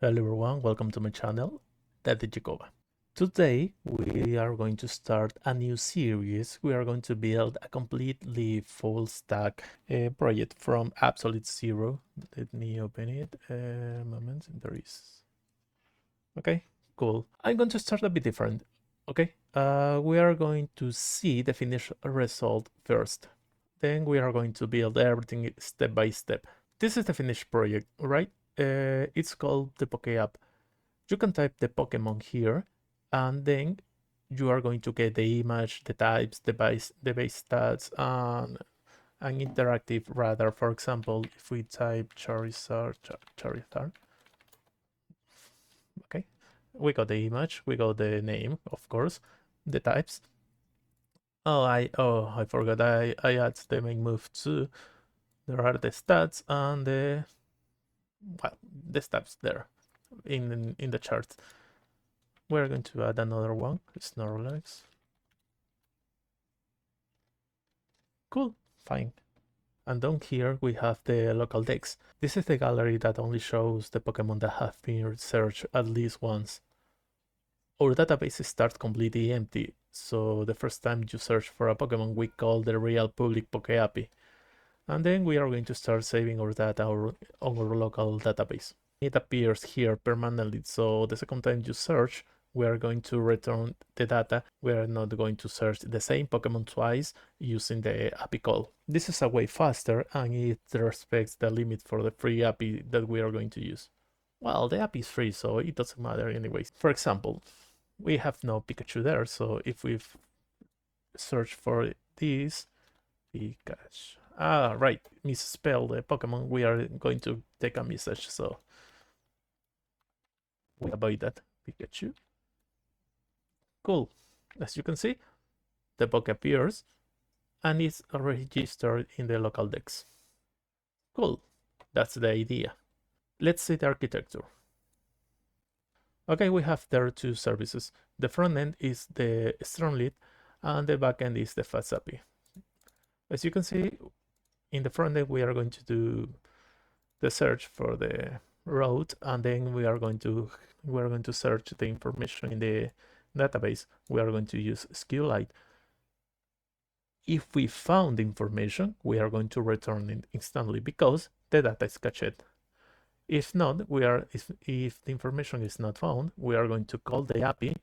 Hello everyone, welcome to my channel, Dadejecova. Today we are going to start a new series. We are going to build a completely full stack project from absolute zero. Let me open it. Moment, there is. Okay, cool. I'm going to start a bit different. Okay, we are going to see the finished result first. Then we are going to build everything step by step. This is the finished project, right? It's called the PokeAPI. You can type the Pokemon here, and then you are going to get the image, the types, the base stats, and an interactive radar. For example, if we type Charizard, okay, we got the image, we got the name, of course, the types. I forgot. I add the main move too. There are the stats and the stats there in the chart. We're going to add another one, Snorlax. Cool, fine. And down here we have the local dex. This is the gallery that only shows the Pokemon that have been searched at least once. Our database starts completely empty, so the first time you search for a Pokemon we call the real public PokeAPI. And then we are going to start saving our data on our local database. It appears here permanently, so the second time you search, we are going to return the data. We are not going to search the same Pokemon twice using the API call. This is a way faster and it respects the limit for the free API that we are going to use. Well, the API is free, so it doesn't matter anyways. For example, we have no Pikachu there, so if we search for this, Pikachu. Right, misspelled the Pokemon, we are going to take a message, so we avoid that. Pikachu. Cool. As you can see, the Poke appears and it's registered in the local dex. Cool. That's the idea. Let's see the architecture. Okay, we have there two services. The front end is the Streamlit and the backend is the FastAPI. As you can see, in the front end we are going to do the search for the route, and then we are going to search the information in the database. We are going to use SQLite. If we found the information, we are going to return it instantly because the data is cached. If not, if the information is not found, we are going to call the API.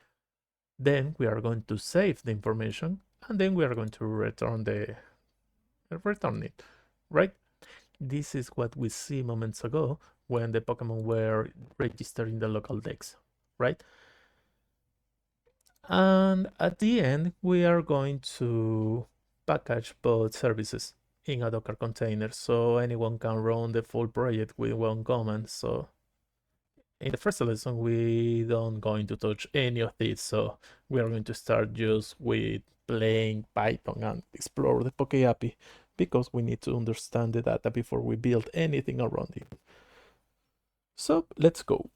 Then we are going to save the information, and then we are going to return it, right? This is what we see moments ago when the Pokemon were registered in the local dex, right? And at the end, we are going to package both services in a Docker container so anyone can run the full project with one command. So in the first lesson, we don't going to touch any of this. So we are going to start just with plain Python and explore the PokeAPI because we need to understand the data before we build anything around it. So let's go.